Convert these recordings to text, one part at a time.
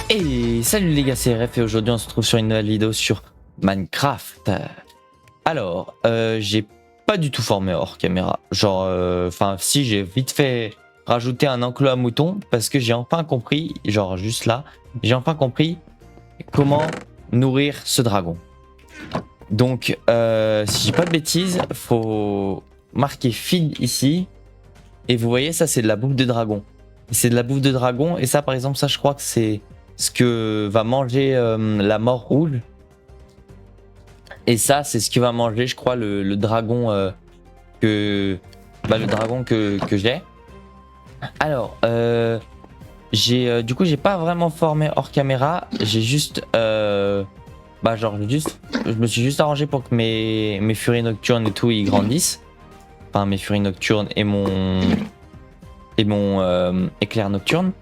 Et salut les gars, c'est RF et aujourd'hui on se retrouve sur une nouvelle vidéo sur Minecraft. Alors, j'ai pas du tout formé hors caméra. Genre, enfin si, j'ai vite fait rajouter un enclos à moutons parce que j'ai enfin compris, genre juste là, j'ai enfin compris comment nourrir ce dragon. Donc, si j'ai pas de bêtises, faut marquer feed ici. Et vous voyez, ça c'est de la bouffe de dragon. C'est de la bouffe de dragon et ça par exemple, ça je crois que c'est ce que va manger la mort rouge. Et ça, c'est ce que va manger, je crois, le dragon que j'ai. Alors, du coup, j'ai pas vraiment formé hors caméra. J'ai juste, je me suis juste arrangé pour que mes furies nocturnes et tout ils grandissent. Enfin, mes furies nocturnes et mon éclair nocturne.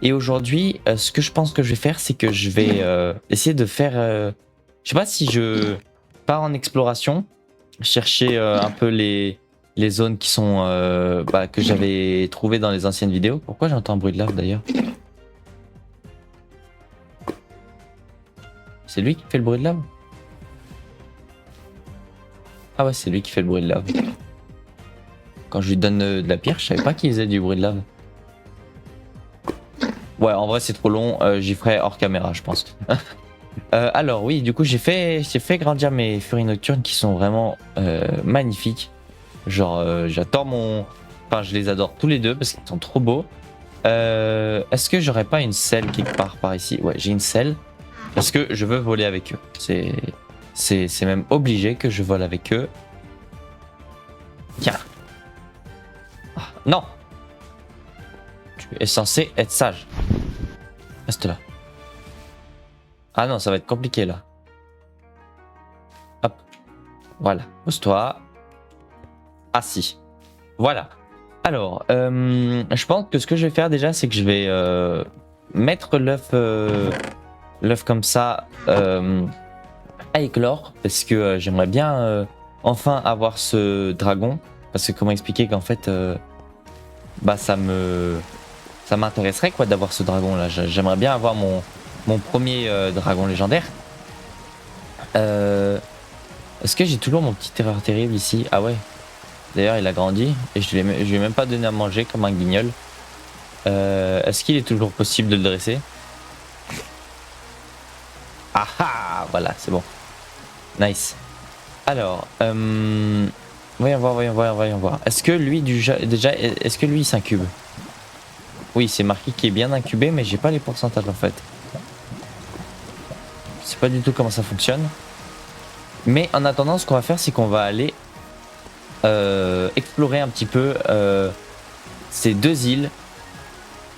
Et aujourd'hui, ce que je pense que je vais faire, c'est que je vais essayer de faire... je sais pas si je pars en exploration, chercher un peu les zones qui sont que j'avais trouvées dans les anciennes vidéos. Pourquoi j'entends un bruit de lave d'ailleurs? C'est lui qui fait le bruit de lave? Ah ouais, c'est lui qui fait le bruit de lave. Quand je lui donne de la pierre, je savais pas qu'il faisait du bruit de lave. Ouais, en vrai c'est trop long, j'y ferai hors caméra je pense. Alors oui, du coup j'ai fait grandir mes furies nocturnes qui sont vraiment magnifiques. Genre j'adore Enfin je les adore tous les deux parce qu'ils sont trop beaux. Est-ce que j'aurais pas une selle quelque part par ici? Ouais, j'ai une selle parce que je veux voler avec eux. C'est même obligé que je vole avec eux. Tiens. Ah, non. Tu es censé être sage. Reste là. Ah non, ça va être compliqué là. Hop. Voilà. Pose-toi. Assis. Voilà. Alors, je pense que ce que je vais faire déjà, c'est que je vais mettre l'œuf comme ça à éclore. Parce que j'aimerais bien enfin avoir ce dragon. Parce que comment expliquer qu'en fait, ça m'intéresserait quoi d'avoir ce dragon là. J'aimerais bien avoir mon premier dragon légendaire. Est-ce que j'ai toujours mon petit terreur terrible ici? Ah ouais. D'ailleurs il a grandi et je lui ai même pas donné à manger comme un guignol. Est-ce qu'il est toujours possible de le dresser? Ah ah, voilà, c'est bon. Nice. Alors, voyons voir. Est-ce que lui est-ce que lui il s'incube? Oui, c'est marqué qu'il est bien incubé, mais j'ai pas les pourcentages en fait. Je sais pas du tout comment ça fonctionne. Mais en attendant, ce qu'on va faire, c'est qu'on va aller explorer un petit peu ces deux îles.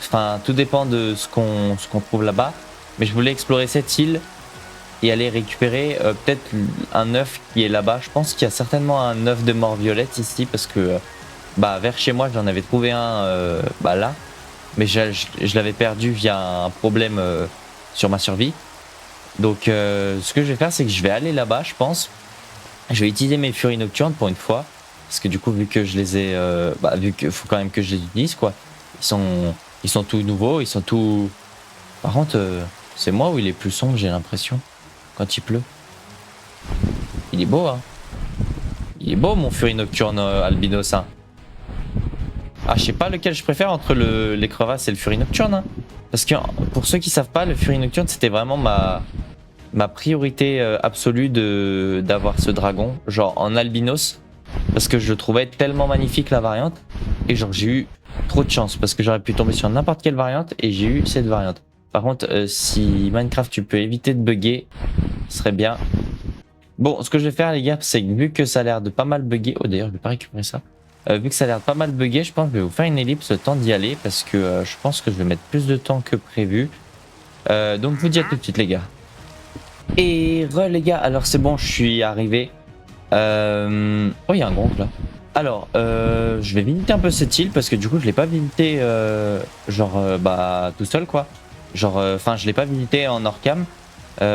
Enfin, tout dépend de ce qu'on trouve là-bas. Mais je voulais explorer cette île et aller récupérer peut-être un œuf qui est là-bas. Je pense qu'il y a certainement un œuf de mort violette ici parce que vers chez moi, j'en avais trouvé un là. Mais je l'avais perdu via un problème sur ma survie. Donc ce que je vais faire, c'est que je vais aller là-bas, je pense. Je vais utiliser mes furies nocturnes pour une fois. Parce que du coup, vu que je les ai... vu qu'il faut quand même que je les utilise, quoi. Ils sont tout nouveaux, ils sont tout... Par contre, c'est moi où il est plus sombre, j'ai l'impression. Quand il pleut. Il est beau, hein. Il est beau, mon furie nocturne albinos, hein. Ah, je sais pas lequel je préfère entre les crevasses et le furie nocturne, hein. Parce que pour ceux qui savent pas, le furie nocturne, c'était vraiment ma priorité absolue d'avoir ce dragon, genre en albinos, parce que je le trouvais tellement magnifique la variante, et genre j'ai eu trop de chance, parce que j'aurais pu tomber sur n'importe quelle variante, et j'ai eu cette variante. Par contre, si Minecraft tu peux éviter de bugger, ce serait bien. Bon, ce que je vais faire les gars, c'est que vu que ça a l'air de pas mal bugger, oh d'ailleurs je vais pas récupérer ça, vu que ça a l'air de pas mal bugger, je pense que je vais vous faire une ellipse le temps d'y aller, parce que je pense que je vais mettre plus de temps que prévu. Donc je vous dis à tout de suite les gars. Et les gars, alors c'est bon, je suis arrivé. Oh, il y a un gronk là. Alors, je vais visiter un peu cette île parce que du coup, je l'ai pas visité tout seul quoi. Genre, enfin, je l'ai pas visité en hors cam.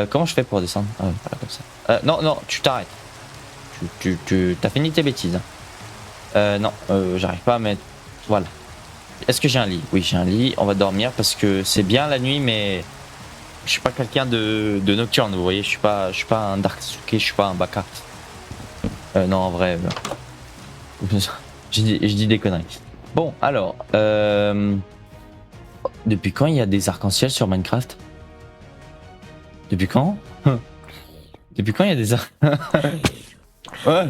Comment je fais pour descendre? Ah, voilà, comme ça. Non, tu t'arrêtes. T'as fini tes bêtises. Non, j'arrive pas à mettre. Voilà. Est-ce que j'ai un lit? Oui, j'ai un lit. On va dormir parce que c'est bien la nuit, mais je suis pas quelqu'un de nocturne, vous voyez, je suis pas un Darksuke, je suis pas un Baka. Non, en vrai, je dis des conneries. Bon, alors, depuis quand il y a des arcs-en-ciel sur Minecraft? Depuis quand? Depuis quand il y a des arcs? Ouais.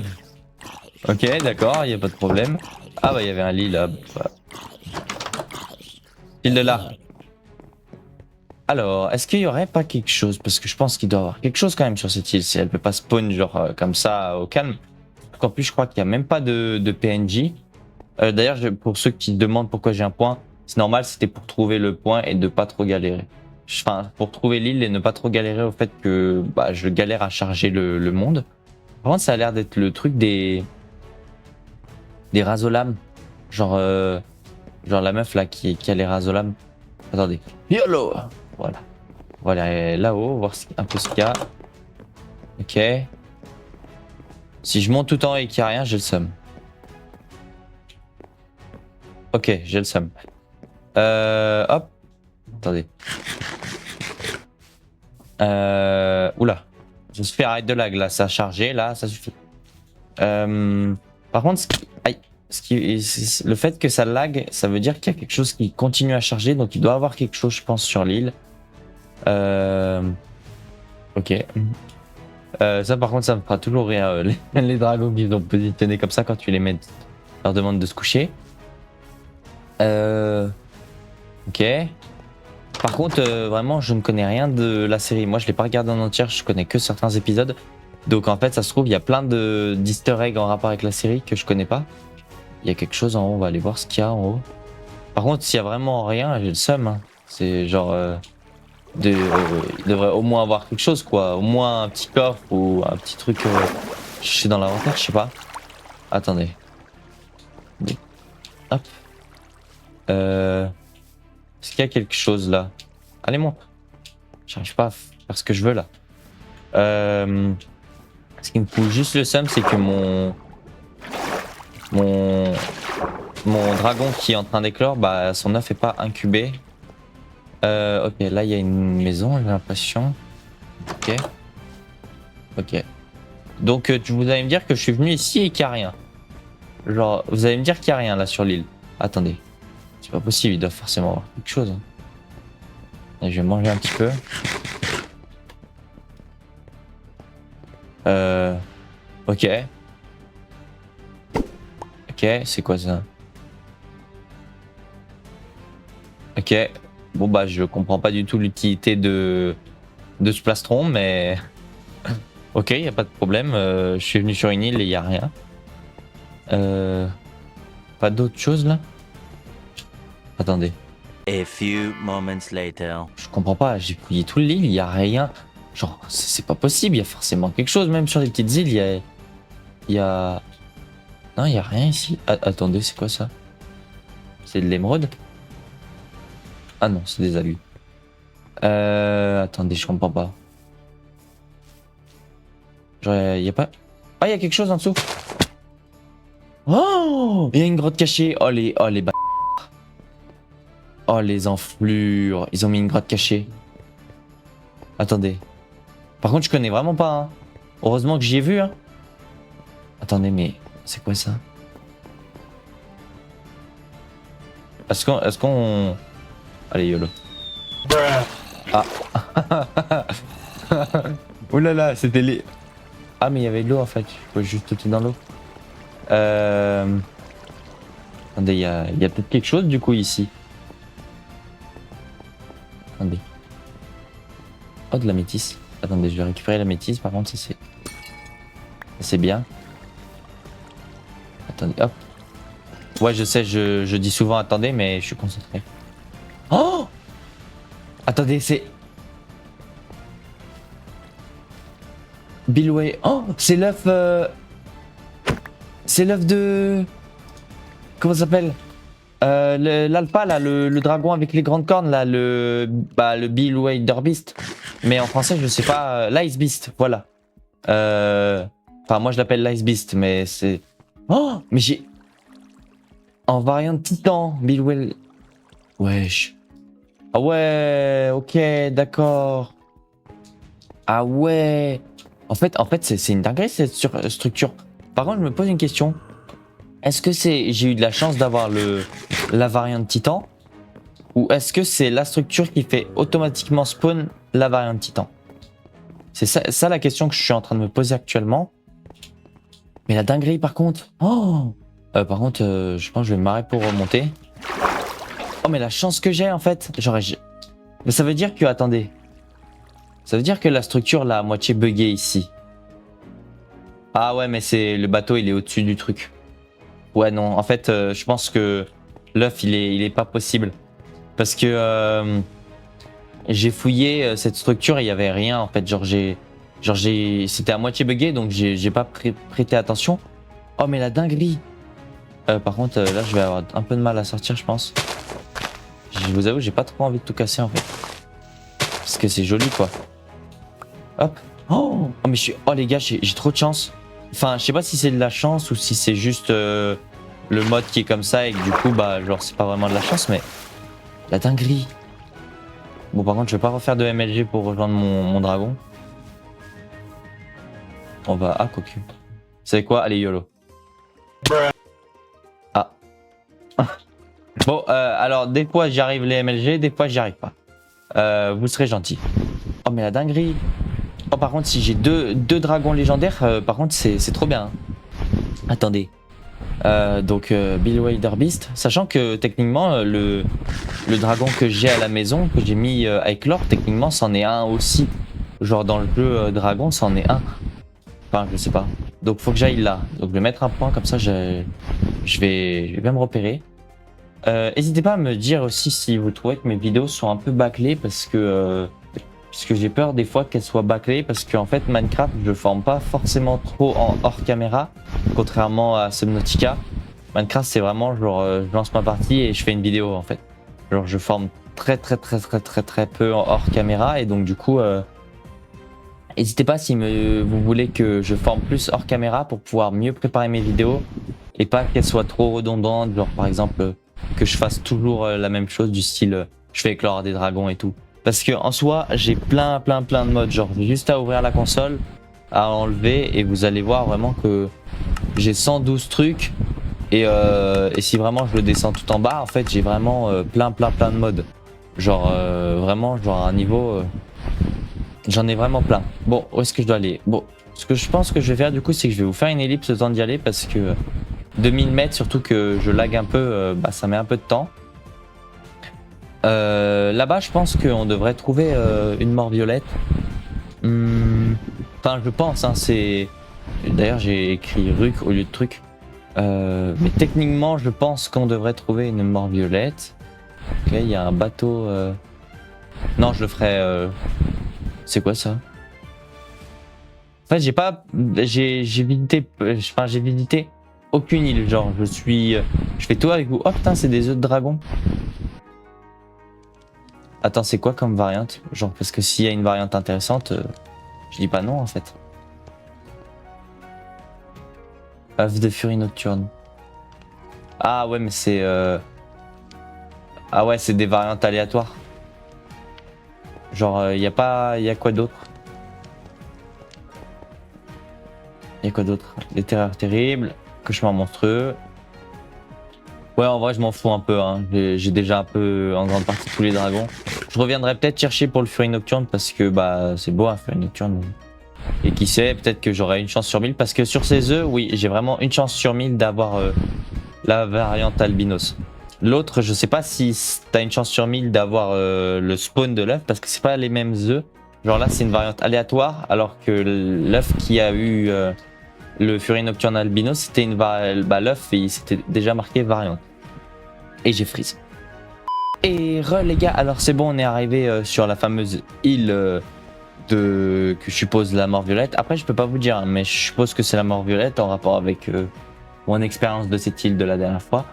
Ok, d'accord, il y a pas de problème. Ah bah il y avait un lit là. Bah. Il est là. Alors, est-ce qu'il y aurait pas quelque chose? Parce que je pense qu'il doit y avoir quelque chose quand même sur cette île. Si elle peut pas spawn genre comme ça au calme. En plus, je crois qu'il y a même pas de PNJ. D'ailleurs, pour ceux qui se demandent pourquoi j'ai un point, c'est normal, c'était pour trouver le point et de pas trop galérer. Enfin, pour trouver l'île et ne pas trop galérer au fait que bah, je galère à charger le monde. Par contre, ça a l'air d'être le truc des rasolames. Genre, genre la meuf là qui a les rasolames. Attendez. YOLO! Voilà. On va aller là-haut, voir un peu ce qu'il y a. Ok. Si je monte tout en haut et qu'il n'y a rien, j'ai le seum. Ok, j'ai le seum. Hop. Attendez. Oula. Je me suis fait arrêter de lag là, ça a chargé là, ça suffit. Par contre, aïe, le fait que ça lag, ça veut dire qu'il y a quelque chose qui continue à charger, donc il doit y avoir quelque chose, je pense, sur l'île. Ok. Ça par contre, ça me fera toujours rire. Les dragons qui sont positionnés comme ça quand tu les mets, leur demande de se coucher. Ok. Par contre, vraiment, je ne connais rien de la série. Moi, je l'ai pas regardé en entière, je connais que certains épisodes. Donc en fait, ça se trouve, il y a plein d'easter eggs en rapport avec la série que je connais pas. Il y a quelque chose en haut, on va aller voir ce qu'il y a en haut. Par contre, s'il y a vraiment rien, j'ai le seum. Hein. C'est genre... il devrait au moins avoir quelque chose, quoi. Au moins un petit coffre ou un petit truc... je sais dans l'inventaire, je sais pas. Attendez. Hop. Est-ce qu'il y a quelque chose là? Allez, monte. J'arrive pas à faire ce que je veux là. Ce qui me fout juste le seum, c'est que mon dragon qui est en train d'éclore, bah son œuf est pas incubé. Ok, là il y a une maison, j'ai l'impression. Ok. Ok. Donc vous allez me dire que je suis venu ici et qu'il n'y a rien. Genre, vous allez me dire qu'il n'y a rien là sur l'île. Attendez. C'est pas possible, il doit forcément avoir quelque chose. Hein. Et je vais manger un petit peu. Ok. Ok, c'est quoi ça? Ok. Bon bah je comprends pas du tout l'utilité de ce plastron, mais... Ok, y a pas de problème. Je suis venu sur une île et y a rien. Pas d'autre chose là? Attendez. A few moments later. Je comprends pas, j'ai fouillé tout l'île, y a rien. Genre, c'est pas possible, y a forcément quelque chose. Même sur les petites îles, y a... Non, y a rien ici. Attendez, c'est quoi ça? C'est de l'émeraude? Ah non, c'est des algues. Attendez, je comprends pas. Genre, y a pas... Ah, y a quelque chose en dessous. Oh, y a une grotte cachée. Oh les Oh les enflures. Ils ont mis une grotte cachée. Attendez. Par contre, je connais vraiment pas. Hein. Heureusement que j'y ai vu. Hein. Attendez, mais c'est quoi ça? Est-ce qu'on... Allez, YOLO. Ah. Oh là là, c'était les... Ah, mais il y avait de l'eau en fait. Il faut juste sauter dans l'eau. Attendez, il y a peut-être quelque chose du coup ici. Attendez. Oh, de la métisse. Attendez, je vais récupérer la métisse. Par contre, ça c'est bien. Attendez, hop. Ouais, je sais, je dis souvent attendez, mais je suis concentré. Oh! Attendez, c'est... Billway. Oh! C'est l'œuf... C'est l'œuf de... Comment ça s'appelle? L'alpha, là, le dragon avec les grandes cornes, là, le Billway Beast. Mais en français, je sais pas... l'Ice Beast, voilà. Enfin, moi, je l'appelle l'Ice Beast, mais c'est... Oh! Mais j'ai... En variante Titan, Billway... Wesh. Ah ouais, ok, d'accord. Ah ouais. En fait, c'est une dinguerie cette structure. Par contre, je me pose une question. Est-ce que j'ai eu de la chance d'avoir la variante Titan, ou est-ce que c'est la structure qui fait automatiquement spawn la variante Titan? C'est ça la question que je suis en train de me poser actuellement. Mais la dinguerie par contre. Oh, par contre, je pense que je vais me marrer pour remonter. Oh mais la chance que j'ai en fait. Mais ça veut dire que, attendez. Ça veut dire que la structure l'a à moitié buggée ici. Ah ouais, mais le bateau il est au-dessus du truc. Ouais non, en fait je pense que l'œuf il est pas possible. Parce que j'ai fouillé cette structure et il y avait rien en fait. C'était à moitié buggé donc j'ai pas prêté attention. Oh mais la dinguerie. Par contre là je vais avoir un peu de mal à sortir je pense. Je vous avoue j'ai pas trop envie de tout casser en fait. Parce que c'est joli quoi. Hop. Oh mais oh les gars j'ai trop de chance. Enfin je sais pas si c'est de la chance ou si c'est juste le mode qui est comme ça et que du coup bah genre c'est pas vraiment de la chance mais la dinguerie. Bon par contre je vais pas refaire de MLG pour rejoindre mon dragon. On va à cocu. Vous savez quoi? Allez YOLO. Ah. Bon alors des fois j'y arrive les MLG, des fois j'y arrive pas. Vous serez gentil. Oh mais la dinguerie. Oh par contre si j'ai deux dragons légendaires, par contre c'est trop bien. Hein. Attendez. Donc Bill Wilder Beast, sachant que techniquement le dragon que j'ai à la maison, que j'ai mis avec l'or, techniquement c'en est un aussi. Genre dans le jeu dragon c'en est un. Enfin je sais pas. Donc faut que j'aille là. Donc je vais mettre un point comme ça je vais bien me repérer. N'hésitez pas à me dire aussi si vous trouvez que mes vidéos sont un peu bâclées parce que j'ai peur des fois qu'elles soient bâclées parce qu'en fait Minecraft je forme pas forcément trop en hors caméra contrairement à Subnautica. Minecraft c'est vraiment genre je lance ma partie et je fais une vidéo en fait. Genre je forme très peu en hors caméra et donc du coup n'hésitez pas si vous voulez que je forme plus hors caméra pour pouvoir mieux préparer mes vidéos et pas qu'elles soient trop redondantes, genre par exemple que je fasse toujours la même chose du style je fais éclore des dragons et tout. Parce que en soi j'ai plein de modes, genre juste à ouvrir la console, à enlever et vous allez voir vraiment que j'ai 112 trucs et si vraiment je le descends tout en bas en fait j'ai vraiment plein de modes. Genre vraiment genre un niveau j'en ai vraiment plein. Bon où est-ce que je dois aller? Bon ce que je pense que je vais faire du coup c'est que je vais vous faire une ellipse le temps d'y aller parce que 2000 mètres surtout que je lag un peu bah ça met un peu de temps. Là-bas je pense qu'on devrait trouver une mort violette. Enfin je pense hein, c'est... D'ailleurs j'ai écrit Ruc au lieu de truc. Mais techniquement je pense qu'on devrait trouver une mort violette. Ok il y a un bateau... Non je le ferai... C'est quoi ça? En fait j'ai pas... J'ai visité... Enfin j'ai visité aucune île. Genre je fais tout avec vous. Oh putain c'est des œufs de dragon. Attends, c'est quoi comme variante? Genre, parce que s'il y a une variante intéressante, je dis pas non en fait. œuf de furie nocturne. Ah ouais, mais c'est... Ah ouais, c'est des variantes aléatoires. Genre, y a pas... Y a quoi d'autre? Y a quoi d'autre? Les terreurs terribles, cauchemars monstrueux. Ouais, en vrai, je m'en fous un peu. Hein. J'ai déjà un peu, en grande partie, tous les dragons. Je reviendrai peut-être chercher pour le Furie Nocturne parce que bah c'est beau, un Furie Nocturne. Et qui sait, peut-être que j'aurai une chance sur 1000 parce que sur ces œufs, oui, j'ai vraiment une chance sur 1000 d'avoir la variante albinos. L'autre, je sais pas si t'as une chance sur 1000 d'avoir le spawn de l'œuf parce que c'est pas les mêmes œufs. Genre là, c'est une variante aléatoire alors que l'œuf qui a eu le Furie Nocturne albinos, c'était une l'œuf et c'était déjà marqué variante. Et j'ai freeze. Et les gars, alors c'est bon, on est arrivé sur la fameuse île que je suppose la mort violette. Après, je peux pas vous dire, hein, mais je suppose que c'est la mort violette en rapport avec mon expérience de cette île de la dernière fois.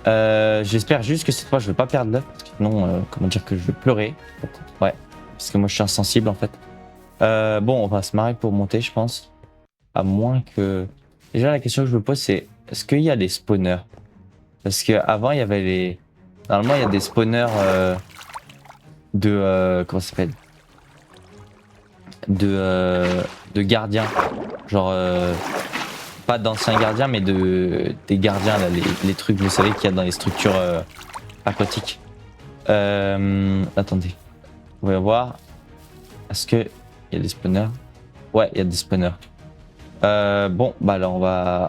J'espère juste que cette fois je vais pas perdre l'œuf, parce que sinon, comment dire que je vais pleurer. Ouais, parce que moi je suis insensible en fait. Bon, on va se marrer pour monter, je pense. À moins que... Déjà, la question que je me pose, c'est est-ce qu'il y a des spawners? Parce qu'avant, il y avait les... Normalement, il y a des spawners comment ça s'appelle, de gardiens, genre pas d'anciens gardiens mais des gardiens là, les trucs vous savez qu'il y a dans les structures aquatiques. Attendez, vous pouvez voir, est-ce que il y a des spawners? Ouais, il y a des spawners. Bon, bah alors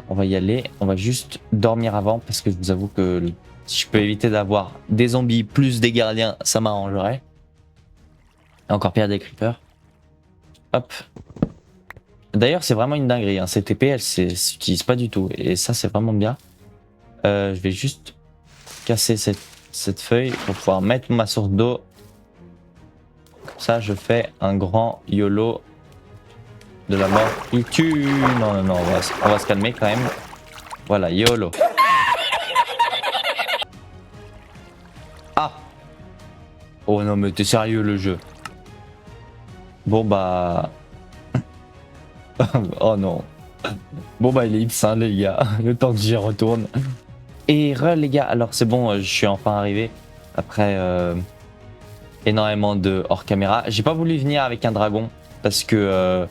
on va y aller. On va juste dormir avant parce que je vous avoue que si je peux éviter d'avoir des zombies plus des gardiens, ça m'arrangerait. Et encore pire des creepers. Hop. D'ailleurs, c'est vraiment une dinguerie. Hein. Ces TP, elles s'utilisent pas du tout. Et ça, c'est vraiment bien. Je vais juste casser cette feuille pour pouvoir mettre ma source d'eau. Comme ça, je fais un grand YOLO de la mort qui tue. Non, non, non, on va se calmer quand même. Voilà, YOLO. Ah! Oh non, mais t'es sérieux le jeu? Bon bah... oh non. Bon bah il est X hein, les gars, le temps que j'y retourne. Et les gars, alors c'est bon, je suis enfin arrivé après énormément de hors caméra. J'ai pas voulu venir avec un dragon parce que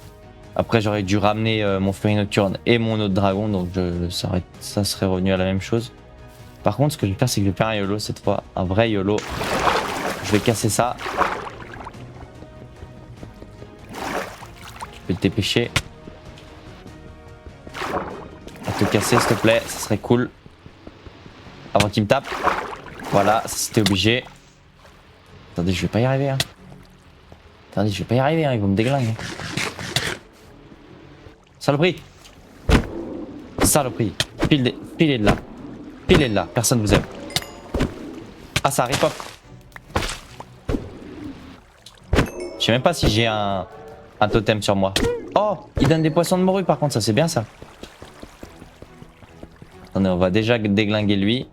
après j'aurais dû ramener mon furie nocturne et mon autre dragon, donc ça serait revenu à la même chose. Par contre ce que je vais faire c'est que je vais faire un YOLO cette fois, un vrai YOLO. Je vais casser ça. Je vais te dépêcher. À te casser s'il te plaît, ça serait cool. Avant qu'il me tape. Voilà, ça c'était obligé. Attendez, je vais pas y arriver. Hein. Attendez, je vais pas y arriver, hein. Ils vont me déglinguer. Saloperie. Saloperie. Filez de là. Filez de là, personne vous aime. Ah, ça arrive pas. Je sais même pas si j'ai un totem sur moi. Oh, il donne des poissons de morue par contre, ça c'est bien ça. Attendez, on va déjà déglinguer lui.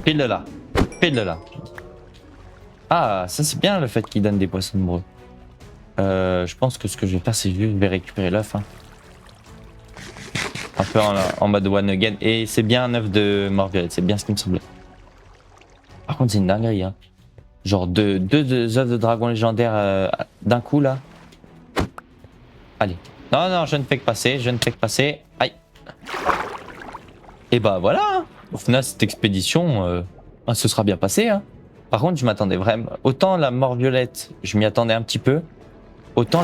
Pile de là. Pile de là. Ah, ça c'est bien le fait qu'il donne des poissons de morue. Je pense que ce que je vais faire c'est juste je vais récupérer l'œuf. Hein. Un peu en mode one again. Et c'est bien un œuf de mort violette, c'est bien ce qui me semblait. Par contre c'est une dinguerie. Hein. Genre deux œufs de dragon légendaire d'un coup là. Allez. Non, non, je ne fais que passer, je ne fais que passer. Aïe. Et bah voilà. Hein. Au final, cette expédition, ce sera bien passé. Hein. Par contre, je m'attendais vraiment. Autant la mort violette, je m'y attendais un petit peu. Autant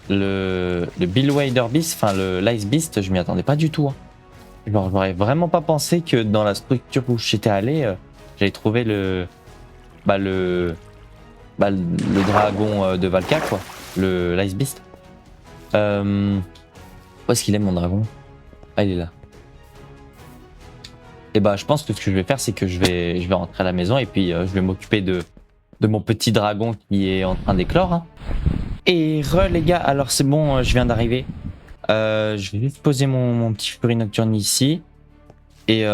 le Billwader Beast, enfin l'Ice Beast, je m'y attendais pas du tout. Hein. Genre, j'aurais vraiment pas pensé que dans la structure où j'étais allé, j'allais trouver le dragon de Valka, quoi. L'Ice Beast. Où est-ce qu'il est mon dragon? Ah, il est là. Et bah, je pense que ce que je vais faire, c'est que je vais rentrer à la maison et puis je vais m'occuper de mon petit dragon qui est en train d'éclore. Hein. Et les gars, alors c'est bon, je viens d'arriver. Je vais juste poser mon petit furie nocturne ici. Et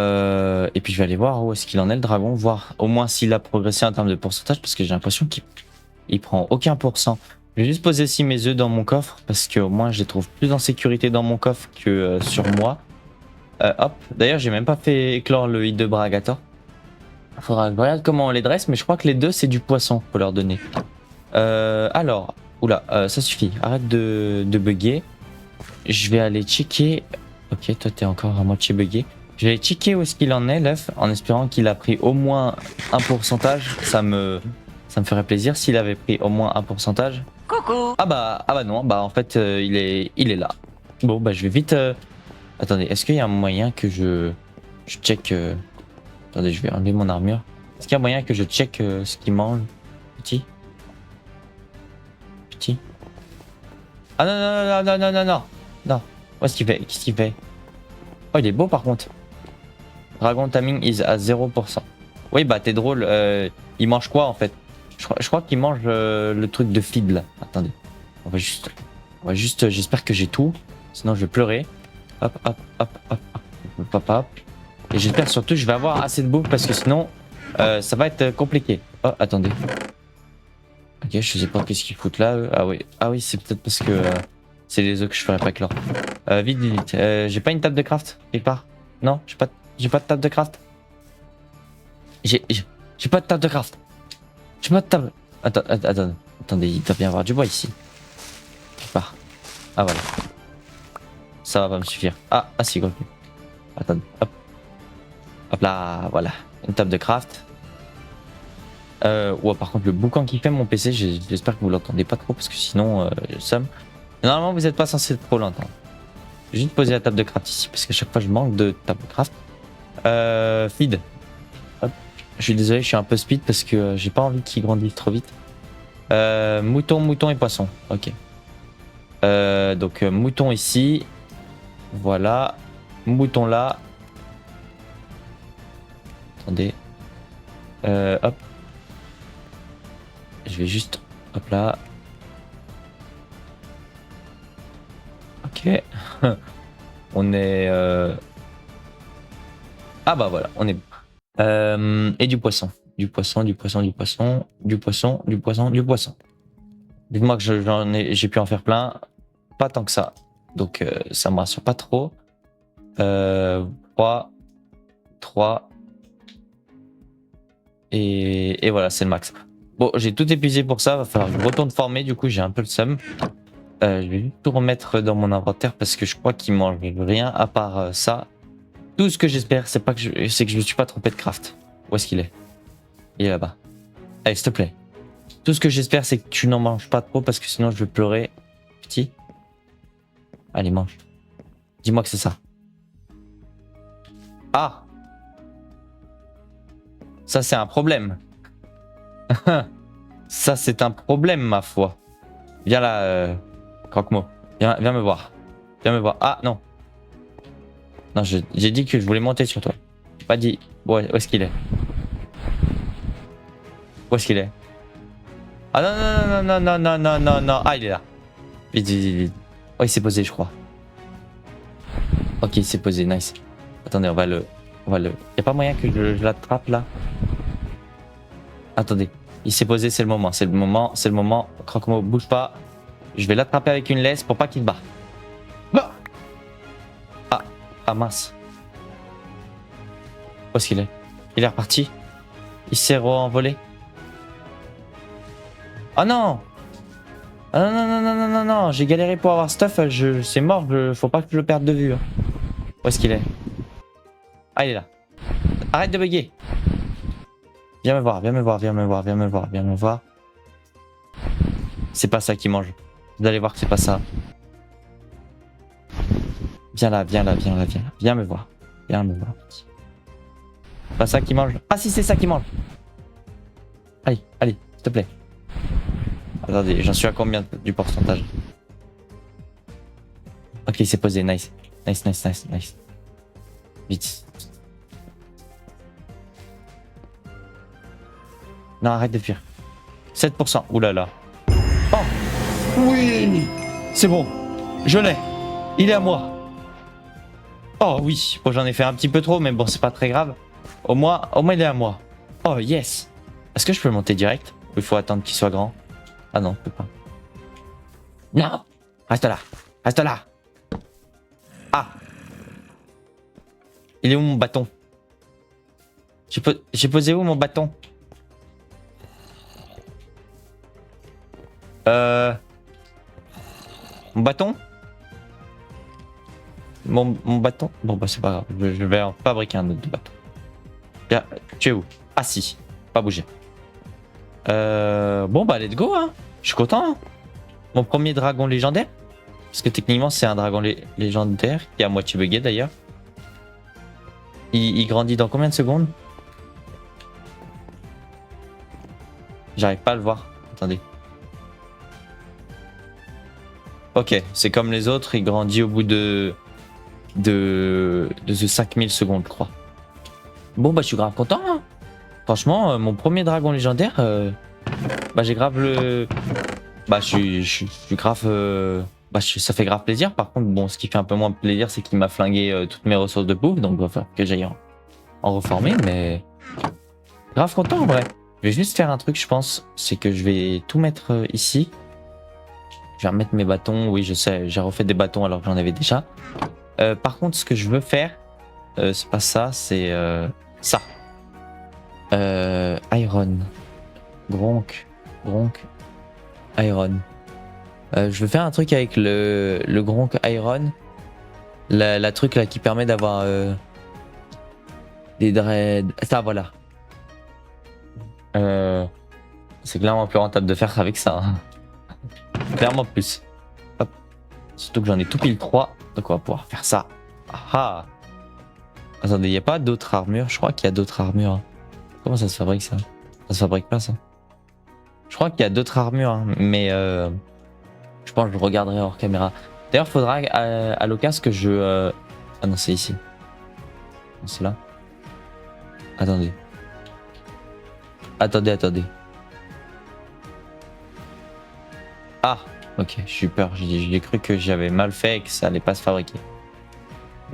puis je vais aller voir où est-ce qu'il en est le dragon, voir au moins s'il a progressé en termes de pourcentage parce que j'ai l'impression qu'il prend aucun pourcent. Je vais juste poser aussi mes œufs dans mon coffre parce qu'au moins je les trouve plus en sécurité dans mon coffre que sur moi. Hop, d'ailleurs j'ai même pas fait éclore le hit de Bragator. Faudra que je regarde comment on les dresse, mais je crois que les deux c'est du poisson faut leur donner. Alors, oula, ça suffit, arrête de bugger. Je vais aller checker. Ok, toi t'es encore à moitié bugué. Je vais aller checker où est-ce qu'il en est l'œuf en espérant qu'il a pris au moins un pourcentage. Ça me ferait plaisir s'il avait pris au moins un pourcentage. Coucou. Ah bah non, bah en fait il est là. Bon bah je vais vite. Attendez, est-ce qu'il y a un moyen que je check Attendez, je vais enlever mon armure. Est-ce qu'il y a un moyen que je check ce qu'il mange? Petit. Ah non non non non non non non. Où est-ce qu'il fait? Qu'est-ce qu'il fait? Oh il est beau par contre. Dragon timing is à 0%. Oui bah t'es drôle. Il mange quoi en fait? Je crois qu'il mange le truc de feed là. Attendez. On va juste. J'espère que j'ai tout. Sinon je vais pleurer. Hop hop hop hop hop hop hop. Et j'espère surtout que je vais avoir assez de bouffe parce que sinon ça va être compliqué. Oh attendez. Ok je sais pas qu'est-ce qu'ils foutent là. Ah oui c'est peut-être parce que c'est les œufs que je ferais pas éclore. Vite. J'ai pas une table de craft quelque part. Non j'ai pas de table de craft. J'ai pas de table de craft. J'ai pas de table. Attendez, il doit bien y avoir du bois ici. Je pars. Ah voilà. Ça va pas me suffire. Ah si, quoi. Attendez, hop. Hop là, voilà. Une table de craft. Ouais, par contre, le boucan qui fait mon PC, j'espère que vous l'entendez pas trop parce que sinon, ça me... Normalement, vous êtes pas censé trop l'entendre. Je vais juste poser la table de craft ici parce qu'à chaque fois, je manque de table de craft. Feed. Hop. Je suis désolé, je suis un peu speed parce que j'ai pas envie qu'il grandisse trop vite. Mouton et poisson. Ok. Donc, mouton ici. Voilà. Mouton là. Attendez. Hop. Je vais juste... Hop là. Ok. On est... Ah bah voilà, on est... et du poisson. Du poisson. Dites-moi que j'ai pu en faire plein. Pas tant que ça. Donc ça me rassure pas trop. 3. Et voilà, c'est le max. Bon, j'ai tout épuisé pour ça. Va falloir que je retourne former. Du coup, j'ai un peu le seum. Je vais juste tout remettre dans mon inventaire parce que je crois qu'il mange rien à part ça. Tout ce que j'espère, c'est que je me suis pas trompé de craft. Où est-ce qu'il est? Il est là-bas. Allez, s'il te plaît. Tout ce que j'espère, c'est que tu n'en manges pas trop parce que sinon je vais pleurer. Petit. Allez, mange. Dis-moi que c'est ça. Ah! Ça, c'est un problème. Ça, c'est un problème, ma foi. Viens là, Croque-Mot. Viens me voir. Viens me voir. Ah, non. Non, j'ai dit que je voulais monter sur toi. J'ai pas dit... Ouais, où est-ce qu'il est? Où est-ce qu'il est? Ah non. Ah, il est là. Vite. Oh, il s'est posé, je crois. Ok, il s'est posé, nice. Attendez, on va le... Y'a pas moyen que je l'attrape, là? Attendez. Il s'est posé, c'est le moment. Croque-Mot, bouge pas. Je vais l'attraper avec une laisse pour pas qu'il se barre. Ah mince. Où est-ce qu'il est? Il est reparti. Il s'est envolé. Oh non! Ah non, j'ai galéré pour avoir stuff, c'est mort, faut pas que je le perde de vue. Hein. Où est-ce qu'il est? Ah, il est là. Arrête de bugger. Viens me voir. C'est pas ça qui mange. Vous allez voir que c'est pas ça. Viens là. Viens me voir. Pas ça qui mange. Ah si, c'est ça qui mange. Allez, s'il te plaît. Attendez, j'en suis à combien du pourcentage? Ok, il s'est posé, nice. Vite. Non, arrête de fuir. 7%. Oulala. Oh oui. C'est bon. Je l'ai. Il est à moi. Oh oui. Bon, j'en ai fait un petit peu trop, mais bon, c'est pas très grave. Au moins, il est à moi. Oh yes. Est-ce que je peux le monter direct? Ou il faut attendre qu'il soit grand? Ah non, je peux pas. Non. Reste là. Ah. Il est où mon bâton? J'ai posé où mon bâton? Mon bâton? Mon bâton? Bon bah c'est pas grave, je vais en fabriquer un autre bâton. Bien, tu es où? Ah si, pas bouger. Bon bah let's go hein. Je suis content hein. Mon premier dragon légendaire. Parce que techniquement c'est un dragon légendaire qui est à moitié bugué d'ailleurs. Il grandit dans combien de secondes? J'arrive pas à le voir. Attendez. Ok, c'est comme les autres, il grandit au bout de 5000 secondes, je crois. Bon, bah, je suis grave content. Hein. Franchement, mon premier dragon légendaire, bah, j'ai grave le. Bah, je suis grave. Bah, ça fait grave plaisir. Par contre, bon, ce qui fait un peu moins plaisir, c'est qu'il m'a flingué toutes mes ressources de bouffe, donc il va falloir que j'aille en reformer, mais. Grave content en vrai. Je vais juste faire un truc, je pense, c'est que je vais tout mettre ici. Je vais remettre mes bâtons. Oui, je sais, j'ai refait des bâtons alors que j'en avais déjà. Par contre, ce que je veux faire, c'est pas ça, c'est ça. Iron. Gronk. Iron. Je veux faire un truc avec le Gronk Iron. La truc là qui permet d'avoir des dreads. Ça voilà. C'est clairement plus rentable de faire avec ça. Hein. Clairement plus. Hop. Surtout que j'en ai tout pile 3. Donc on va pouvoir faire ça. Ah. Attendez, il n'y a pas d'autres armures? Je crois qu'il y a d'autres armures. Hein. Comment ça se fabrique ça? Ça se fabrique pas ça? Je crois qu'il y a d'autres armures, hein, mais je pense que je regarderai hors caméra. D'ailleurs, il faudra à l'occasion que je... Ah non, c'est ici. C'est là. Attendez. Attendez. Ah, ok, je suis peur. J'ai cru que j'avais mal fait et que ça allait pas se fabriquer.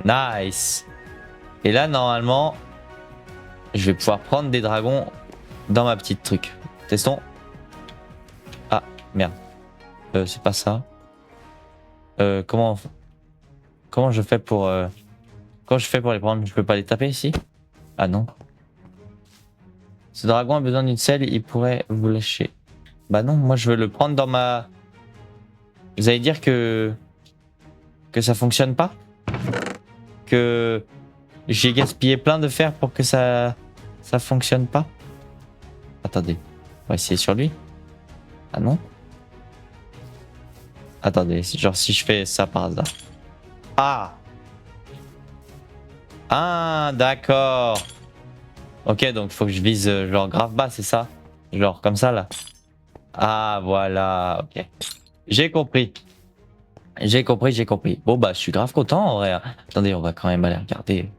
Nice. Et là, normalement, je vais pouvoir prendre des dragons dans ma petite truc. Testons. Ah, merde. C'est pas ça. Comment je fais pour... Comment je fais pour les prendre? Je peux pas les taper ici? Ah non. Ce dragon a besoin d'une selle, il pourrait vous lâcher. Bah non, moi je veux le prendre dans ma... Vous allez dire que ça fonctionne pas? Que j'ai gaspillé plein de fer pour que ça fonctionne pas? Attendez, on va essayer sur lui. Ah non? Attendez, genre si je fais ça par hasard. Ah! Ah, d'accord. Ok, donc faut que je vise genre grave bas, c'est ça? Genre comme ça là. Ah, voilà, ok. J'ai compris. J'ai compris. Bon bah je suis grave content en vrai. Attendez, on va quand même aller regarder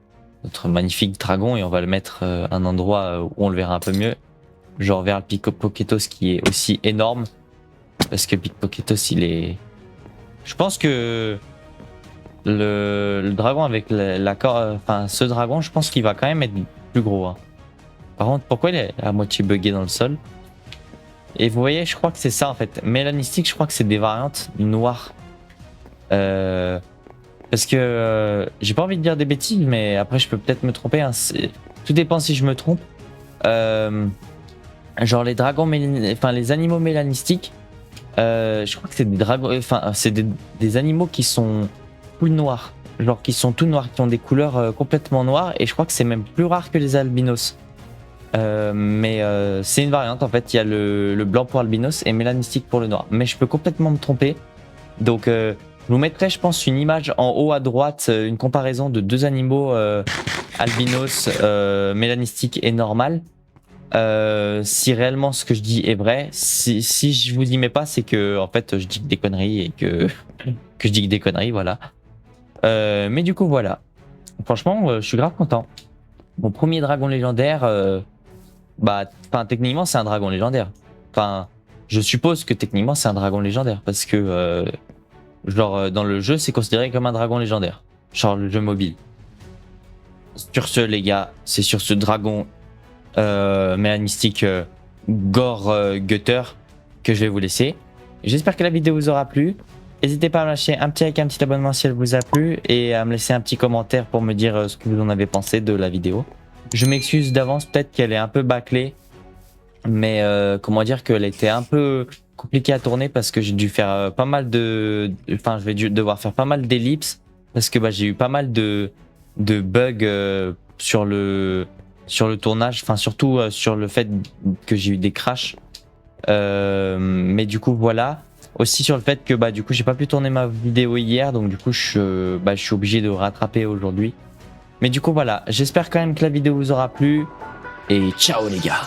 notre magnifique dragon et on va le mettre à un endroit où on le verra un peu mieux. Genre vers le Pickpocketos qui est aussi énorme. Parce que Pickpocketos il est... Je pense que le dragon avec enfin ce dragon, je pense qu'il va quand même être plus gros. Hein. Par contre, pourquoi il est à moitié buggé dans le sol? Et vous voyez, je crois que c'est ça en fait. Mélanistique, je crois que c'est des variantes noires. Parce que j'ai pas envie de dire des bêtises, mais après je peux peut-être me tromper. Hein. Tout dépend si je me trompe. Genre les dragons, enfin les animaux mélanistiques. Je crois que c'est des dragons, enfin c'est des animaux qui sont full noirs, genre qui sont tout noirs, qui ont des couleurs complètement noires, et je crois que c'est même plus rare que les albinos. Mais c'est une variante en fait, il y a le blanc pour albinos et mélanistique pour le noir. Mais je peux complètement me tromper, donc je vous mettrai je pense une image en haut à droite, une comparaison de deux animaux albinos, mélanistique et normal. Si réellement ce que je dis est vrai, si je vous y mets pas, c'est que en fait je dis des conneries et que je dis des conneries, voilà. Mais du coup voilà, franchement je suis grave content. Mon premier dragon légendaire, bah techniquement c'est un dragon légendaire. Enfin, je suppose que techniquement c'est un dragon légendaire parce que genre dans le jeu c'est considéré comme un dragon légendaire, genre le jeu mobile. Sur ce les gars, c'est sur ce dragon mélanistique gore gutter que je vais vous laisser. J'espère que la vidéo vous aura plu. N'hésitez pas à me lâcher un petit like, un petit abonnement si elle vous a plu et à me laisser un petit commentaire pour me dire ce que vous en avez pensé de la vidéo. Je m'excuse d'avance, peut-être qu'elle est un peu bâclée, mais comment dire qu'elle était un peu compliquée à tourner parce que j'ai dû faire pas mal de... Enfin, je vais devoir faire pas mal d'ellipses parce que bah, j'ai eu pas mal de bugs sur le tournage, enfin surtout sur le fait que j'ai eu des crashs. Mais du coup voilà. Aussi sur le fait que bah du coup j'ai pas pu tourner ma vidéo hier, donc du coup je suis obligé de rattraper aujourd'hui. Mais du coup voilà, j'espère quand même que la vidéo vous aura plu et ciao les gars.